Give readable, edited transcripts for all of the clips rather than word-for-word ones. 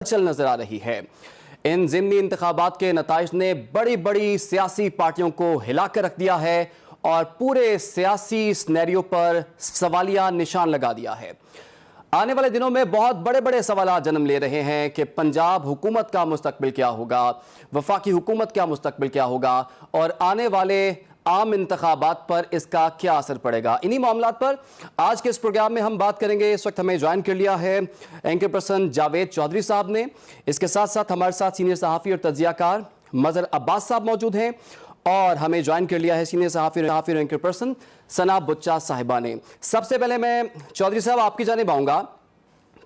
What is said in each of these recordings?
चल नजर आ रही है। इन ज़िमनी इंतखाबात के नताइज ने बड़ी बड़ी सियासी पार्टियों को हिला कर रख दिया है और पूरे सियासी सिनेरियो पर सवालिया निशान लगा दिया है। आने वाले दिनों में बहुत बड़े बड़े सवाल जन्म ले रहे हैं कि पंजाब हुकूमत का मुस्तकबिल क्या होगा, वफाकी हुकूमत का मुस्तकबिल क्या होगा और आने वाले आम इंतखाबात पर इसका क्या असर पड़ेगा। इन्हीं मामलात पर आज के इस प्रोग्राम में हम बात करेंगे। इस वक्त हमें ज्वाइन कर लिया है एंकर पर्सन जावेद चौधरी साहब ने। इसके साथ साथ हमारे साथ सीनियर सहाफ़ी और तज्ज़ियाकार मज़हर अब्बास साहब मौजूद हैं और हमें ज्वाइन कर लिया है सीनियर सहाफ़ी और एंकर पर्सन सना बुच्चा साहिबा ने। सबसे पहले मैं चौधरी साहब आपकी जानिब आऊँगा।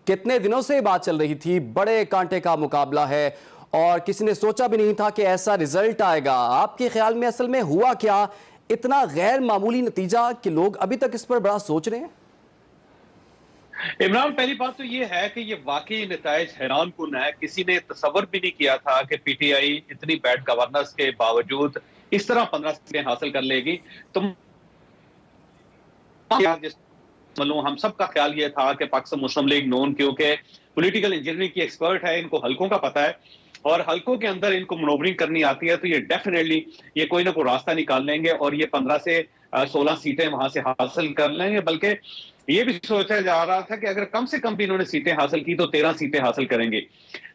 कितने दिनों से बात चल रही थी, बड़े कांटे का मुकाबला है और किसी ने सोचा भी नहीं था कि ऐसा रिजल्ट आएगा। आपके ख्याल में असल में हुआ क्या, इतना गैर मामूली नतीजा कि लोग अभी तक इस पर बड़ा सोच रहे हैं? इमरान, पहली बात तो ये है कि ये वाकई नताइज हैरान कुन है। किसी ने तसव्वुर भी नहीं किया था कि पीटीआई इतनी बैड गवर्नेंस के बावजूद इस तरह 15 सीटें हासिल कर लेगी। तो हम सबका ख्याल ये था कि पाकिस्तान मुस्लिम लीग नून, क्योंकि पॉलिटिकल इंजीनियरिंग की एक्सपर्ट है, इनको हल्कों का पता है और हल्कों के अंदर इनको मनोवरिंग करनी आती है, तो ये डेफिनेटली ये कोई ना कोई रास्ता निकाल लेंगे और ये 15 से 16 सीटें वहां से हासिल कर लेंगे। बल्कि ये भी सोचा जा रहा था कि अगर कम से कम भी इन्होंने सीटें हासिल की तो 13 सीटें हासिल करेंगे।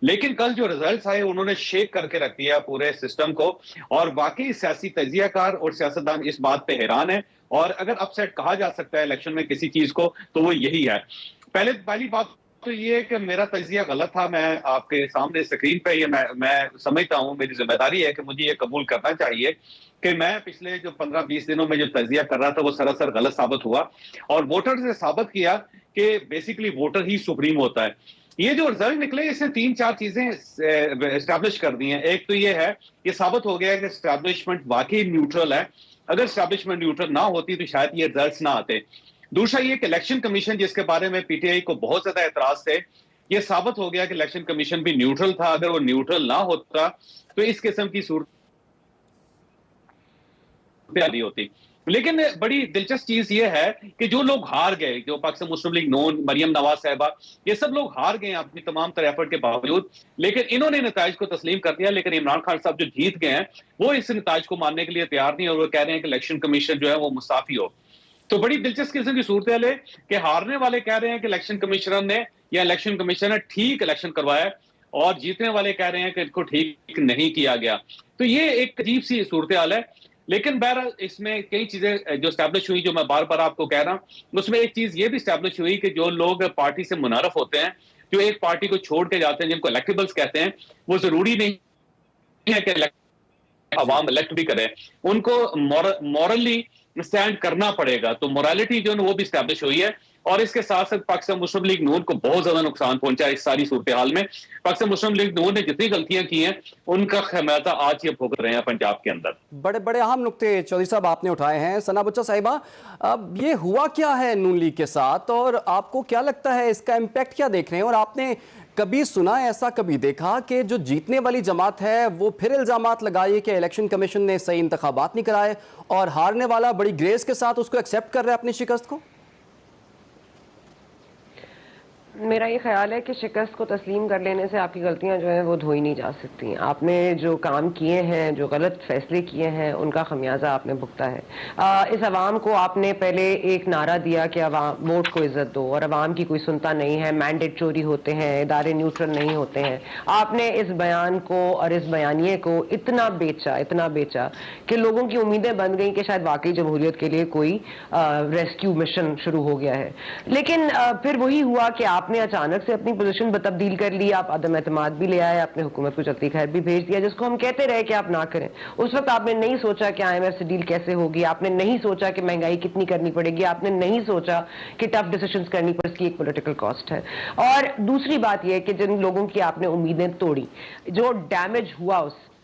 लेकिन कल जो रिजल्ट्स आए उन्होंने शेक करके रख दिया पूरे सिस्टम को और वाकई सियासी तजियाकार और सियासतदान इस बात पे हैरान है। और अगर अपसेट कहा जा सकता है इलेक्शन में किसी चीज को तो वो यही है। पहली बात तो ये कि मेरा तजिया गलत था। मैं आपके सामने स्क्रीन पे ये मैं समझता हूँ, मेरी जिम्मेदारी है कि मुझे ये कबूल करना चाहिए कि मैं पिछले जो 15-20 दिनों में जो तजिया कर रहा था वो सरासर गलत साबित हुआ और वोटर ने साबित किया कि बेसिकली वोटर ही सुप्रीम होता है। ये जो रिजल्ट निकले इसने 3-4 चीजें एस्टैब्लिश कर दी हैं। एक तो ये है, ये साबित हो गया है कि एस्टैब्लिशमेंट वाकई न्यूट्रल है। अगर एस्टैब्लिशमेंट न्यूट्रल ना होती तो शायद ये रिजल्ट ना आते। दूसरा ये कि इलेक्शन कमीशन, जिसके बारे में पीटीआई को बहुत ज्यादा एतराज थे, ये साबित हो गया कि इलेक्शन कमीशन भी न्यूट्रल था। अगर वो न्यूट्रल ना होता तो इस किस्म की सूरत नहीं होती। लेकिन बड़ी दिलचस्प चीज ये है कि जो लोग हार गए, जो पाकिस्तान मुस्लिम लीग नून, मरियम नवाज साहिबा, ये सब लोग हार गए अपनी तमाम तरह एफर्ट के बावजूद, लेकिन इन्होंने नताइज को तस्लीम कर दिया। लेकिन इमरान खान साहब जो जीत गए हैं वो इस नताइज को मानने के लिए तैयार नहीं और वो कह रहे हैं कि इलेक्शन कमीशन जो है वो मुस्ताफी हो। तो बड़ी दिलचस्प किस्म की सूरत है कि हारने वाले कह रहे हैं कि इलेक्शन कमिश्नर ने या इलेक्शन कमीशन ने ठीक इलेक्शन करवाया और जीतने वाले कह रहे हैं कि इनको ठीक नहीं किया गया। तो ये एक अजीब सी सूरत हाल है। लेकिन बहरहाल इसमें कई चीजें जो स्टैब्लिश हुई, जो मैं बार बार आपको कह रहा हूं, उसमें एक चीज ये भी स्टैब्लिश हुई कि जो लोग पार्टी से मुनारफ होते हैं, जो एक पार्टी को छोड़ के जाते हैं, जिनको इलेक्टेबल्स कहते हैं, वो जरूरी नहीं है कि अवाम इलेक्ट भी करें, उनको मॉरली स्टैंड करना पड़ेगा। तो मोरालिटी जो है वो भी स्टैब्लिश हुई है और इसके साथ साथ पाकिस्तान मुस्लिम लीग नून को बहुत ज्यादा नुकसान पहुंचा इस सारी सूरत हाल में। पाकिस्तान मुस्लिम लीग नून ने जितनी गलतियां की हैं उनका खमियाजा आज ये भुगत रहे हैं पंजाब के अंदर। बड़े बड़े अहम नुक्ते चौधरी साहब आपने उठाए हैं। सना बुच्चा साहिबा, अब ये हुआ क्या है नून लीग के साथ और आपको क्या लगता है इसका इम्पैक्ट क्या देख रहे हैं? और आपने कभी सुना ऐसा, कभी देखा कि जो जीतने वाली जमात है वो फिर इल्जामात लगाई कि इलेक्शन कमीशन ने सही इंतखाबात नहीं कराए और हारने वाला बड़ी ग्रेस के साथ उसको एक्सेप्ट कर रहा है अपनी शिकस्त को? मेरा ये ख्याल है कि शिकस्त को तस्लीम कर लेने से आपकी गलतियां जो हैं वो धोई नहीं जा सकती। आपने जो काम किए हैं, जो गलत फैसले किए हैं, उनका खमियाजा आपने भुगता है। इस अवाम को आपने पहले एक नारा दिया कि अवाम वोट को इज्जत दो और अवाम की कोई सुनता नहीं है, मैंडेट चोरी होते हैं, इदारे न्यूट्रल नहीं होते हैं। आपने इस बयान को और इस बयानिए को इतना बेचा कि लोगों की उम्मीदें बन गई कि शायद वाकई जमहूरियत के लिए कोई रेस्क्यू मिशन शुरू हो गया है। लेकिन फिर वही हुआ कि आपने अचानक से अपनी पोजीशन तब्दील कर ली, आप अदम एतमाद भी ले आए, आपने हुकूमत को चलती खैर भी भेज दिया, जिसको हम कहते रहे कि आप ना करें। उस वक्त आपने नहीं सोचा कि IMF से डील कैसे होगी, आपने नहीं सोचा कि महंगाई कितनी करनी पड़ेगी, आपने नहीं सोचा कि टफ डिसीजंस करनी पर इसकी एक पॉलिटिकल कॉस्ट है। और दूसरी बात यह कि जिन लोगों की आपने उम्मीदें तोड़ी, जो डैमेज हुआ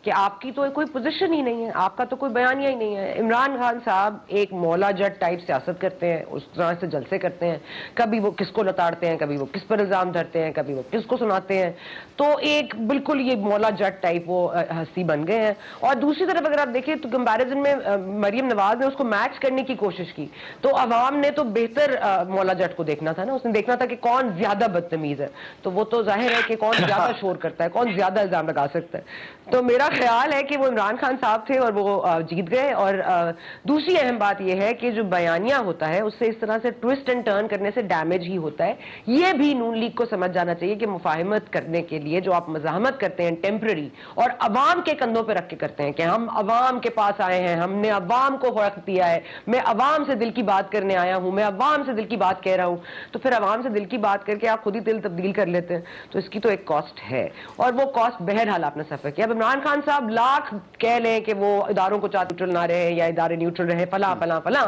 कि आपकी तो कोई पोजीशन ही नहीं है, आपका तो कोई बयानिया ही नहीं है। इमरान खान साहब एक मौला जट टाइप सियासत करते हैं, उस तरह से जलसे करते हैं, कभी वो किसको लताड़ते हैं, कभी वो किस पर इल्जाम धरते हैं, कभी वो किसको सुनाते हैं। तो एक बिल्कुल ये मौला जट टाइप वो हस्ती बन गए हैं। और दूसरी तरफ अगर आप देखें तो कंपैरिजन में मरियम नवाज ने उसको मैच करने की कोशिश की, तो अवाम ने तो बेहतर मौला जट को देखना था ना, उसने देखना था कि कौन ज्यादा बदतमीज है। तो वो तो जाहिर है कि कौन ज्यादा शोर करता है, कौन ज्यादा इल्जाम लगा सकता है। तो मेरा ख्याल है कि वो इमरान खान साहब थे और वो जीत गए। और दूसरी अहम बात यह है कि जो बयानिया होता है उससे इस तरह से ट्विस्ट एंड टर्न करने से डैमेज ही होता है। ये भी नून लीग को समझ जाना चाहिए कि मुफाहिमत करने के लिए जो आप मज़ाहमत करते हैं टेम्पररी और अवाम के कंधों पर रख के करते हैं कि हम अवाम के पास आए हैं, हमने अवाम को हक दिया है, मैं अवाम से दिल की बात करने आया हूं, मैं अवाम से दिल की बात कह रहा हूं, तो फिर अवाम से दिल की बात करके आप खुद ही दिल तब्दील कर लेते हैं। तो इसकी तो एक कॉस्ट है और वो कॉस्ट बहरहाल आपने सफर किया। अब इमरान खान साहब लाख कह लें कि वो इदारों को चाहे न्यूट्रल ना रहे या इदारे न्यूट्रल रहे, फला फला फला,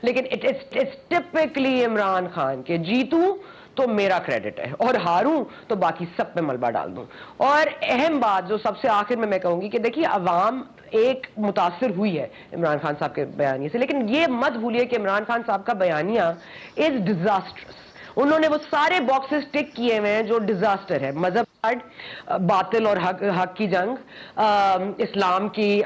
लेकिन इट्स टिपिकली इमरान खान के जीतूं तो मेरा क्रेडिट है और हारूं तो बाकी सब पे मलबा डाल दूं। और अहम बात जो सबसे आखिर में मैं कहूंगी कि देखिए अवाम एक मुतासिर हुई है इमरान खान साहब के बयानिए से, लेकिन ये मत भूलिए कि इमरान खान साहब का बयानिया इज डिजास्टरस। उन्होंने वो सारे बॉक्सेस टिक किए हुए हैं जो डिजास्टर है, मजहब कार्ड, बातिल और हक की जंग, इस्लाम की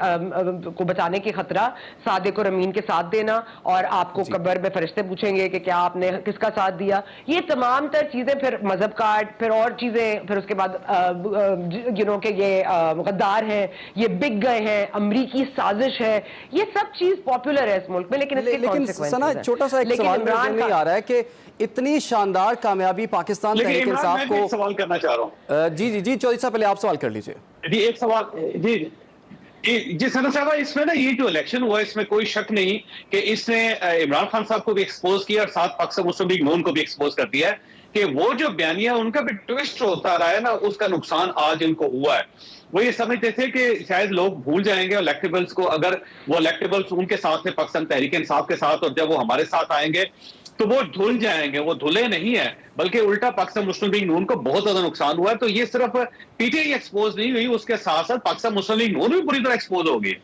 को बचाने की खतरा, सादिक और अमीन के साथ देना, और आपको कब्र में फरिश्ते पूछेंगे कि क्या आपने किसका साथ दिया, ये तमाम तर चीजें, फिर मजहब कार्ड, फिर और चीजें, फिर उसके बाद कि ये गद्दार हैं, ये बिक गए हैं, अमरीकी साजिश है, ये सब चीज पॉपुलर है इस मुल्क में, लेकिन लेकिन सना छोटा सा एक सवाल नहीं आ रहा है कि इतनी शानदार कामयाबी पाकिस्तान तहरीक इंसाफ को, सवाल करना चाह रहा हूं। जी चौधरी साहब पहले आप सवाल कर लीजिए। जी एक सवाल, जी सना साहब, इसमें ना ये जो इलेक्शन हुआ इसमें कोई शक नहीं कि इसने इमरान खान साहब को भी एक्सपोज किया और साथ पाकिस्तान मुस्लिम लीग नून को भी एक्सपोज कर दिया है कि वो जो बयानिया उनका भी ट्विस्ट होता रहा है ना, उसका नुकसान आज इनको हुआ है। वो ये समझते थे कि शायद लोग भूल जाएंगे इलेक्टेबल्स को, अगर वो इलेक्टेबल्स उनके साथ थे पाकिस्तान तहरीक इंसाफ के साथ, और जब वो हमारे साथ आएंगे तो वो धुल जाएंगे। वो धुले नहीं है, बल्कि उल्टा पाकिस्तान मुस्लिम लीग नून को बहुत ज्यादा नुकसान हुआ है। तो ये सिर्फ पीटीआई एक्सपोज नहीं हुई, उसके साथ साथ पाकिस्तान मुस्लिम लीग नून भी पूरी तरह एक्सपोज होगी।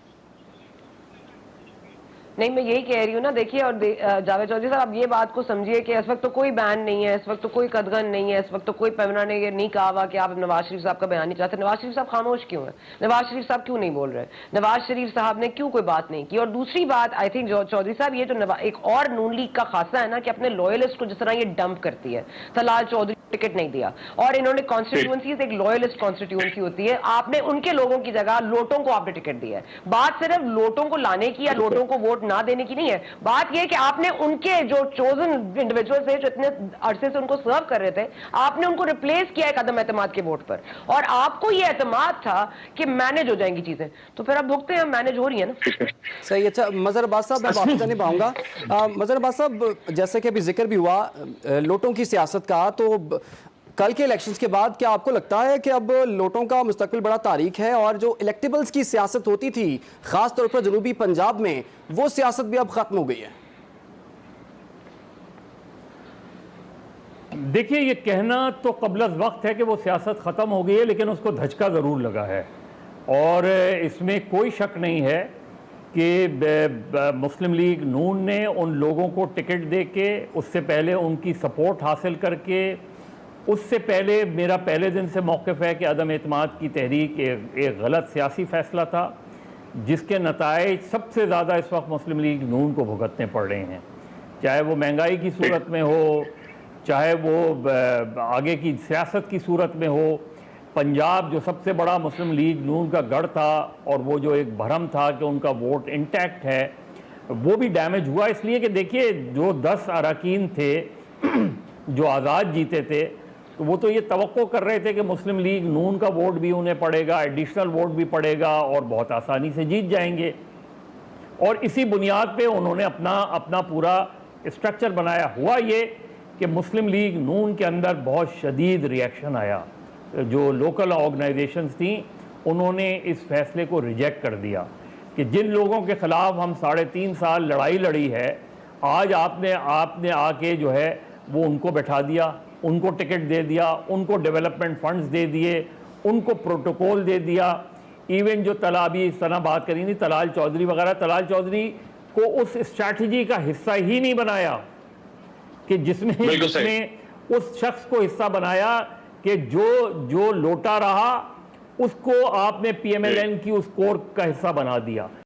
नहीं, मैं यही कह रही हूँ ना, देखिए, और जावेद चौधरी साहब आप ये बात को समझिए कि इस वक्त तो कोई बैन नहीं है, इस वक्त तो कोई कदगन नहीं है, इस वक्त तो कोई पैमना ने ये नहीं कहा हुआ कि आप नवाज शरीफ साहब का बयान नहीं चाहते। नवाज शरीफ साहब खामोश क्यों है? नवाज शरीफ साहब क्यों नहीं बोल रहे? नवाज शरीफ साहब ने क्यों कोई बात नहीं की? और दूसरी बात, आई थिंक चौधरी साहब, ये जो एक और नून लीग का खासा है ना कि अपने लॉयलिस्ट को जिस तरह ये डंप करती है, तलाल चौधरी टिकट नहीं दिया, और इन्होंने कॉन्स्टिट्यूएंसीज, एक लॉयलिस्ट कॉन्स्टिट्यूएंसी होती है, आपने उनके लोगों की जगह लोटों को आपने टिकट दिया है। बात सिर्फ लोटों को लाने की या लोटों को वोट ना देने की नहीं है, बात यह कि आपने उनके जो चोजन इंडिविजुअल्स थे, जो इतने अरसे से उनको सर्व कर रहे थे, आपने उनको रिप्लेस किया है कदम एतमाद के वोट पर, और आपको यह एतमाद था कि मैनेज हो जाएंगी चीजें, तो फिर अब भुगते हैं, मैनेज हो रही है ना। सही। अच्छा मजहर अब्बास साहब, मैं वापस नहीं पाऊंगा। मजहर अब्बास साहब, जैसे कि अभी जिक्र भी हुआ लोटों की सियासत का, तो कल के इलेक्शंस के बाद क्या आपको लगता है कि अब लोटों का मुस्तकबिल बड़ा तारीख है, और जो इलेक्टेबल्स की सियासत होती थी खास तौर पर जनूबी पंजाब में, वो सियासत भी अब खत्म हो गई है? देखिए, ये कहना तो कबल अज़ वक्त है कि वो सियासत ख़त्म हो गई है, लेकिन उसको धचका ज़रूर लगा है, और इसमें कोई शक नहीं है कि मुस्लिम लीग नून ने उन लोगों को टिकट दे के, उससे पहले उनकी सपोर्ट हासिल करके, उससे पहले मेरा पहले दिन से मौक़िफ़ है कि अदम एतमाद की तहरीक एक गलत सियासी फ़ैसला था, जिसके नताइज सबसे ज़्यादा इस वक्त मुस्लिम लीग नून को भुगतने पड़ रहे हैं, चाहे वो महंगाई की सूरत में हो, चाहे वो आगे की सियासत की सूरत में हो। पंजाब जो सबसे बड़ा मुस्लिम लीग नून का गढ़ था, और वो जो एक भरम था कि उनका वोट इंटैक्ट है, वो भी डैमेज हुआ। इसलिए कि देखिए, जो 10 अरकान थे जो आज़ाद जीते थे, तो वो तो ये तवक्को कर रहे थे कि मुस्लिम लीग नून का वोट भी उन्हें पड़ेगा, एडिशनल वोट भी पड़ेगा, और बहुत आसानी से जीत जाएंगे। और इसी बुनियाद पे उन्होंने अपना पूरा स्ट्रक्चर बनाया। हुआ ये कि मुस्लिम लीग नून के अंदर बहुत शदीद रिएक्शन आया, जो लोकल ऑर्गेनाइजेशंस थी उन्होंने इस फैसले को रिजेक्ट कर दिया कि जिन लोगों के ख़िलाफ़ हम 3.5 साल लड़ाई लड़ी है, आज आपने आके जो है वो उनको बैठा दिया, उनको टिकट दे दिया, उनको डेवलपमेंट फंड्स दे दिए, उनको प्रोटोकॉल दे दिया। इवन जो अभी सना बात करी थी तलाल चौधरी वगैरह, तलाल चौधरी को उस स्ट्रैटेजी का हिस्सा ही नहीं बनाया कि जिसमें उस शख्स को हिस्सा बनाया कि जो लोटा रहा उसको आपने PMLN की उस कोर का हिस्सा बना दिया।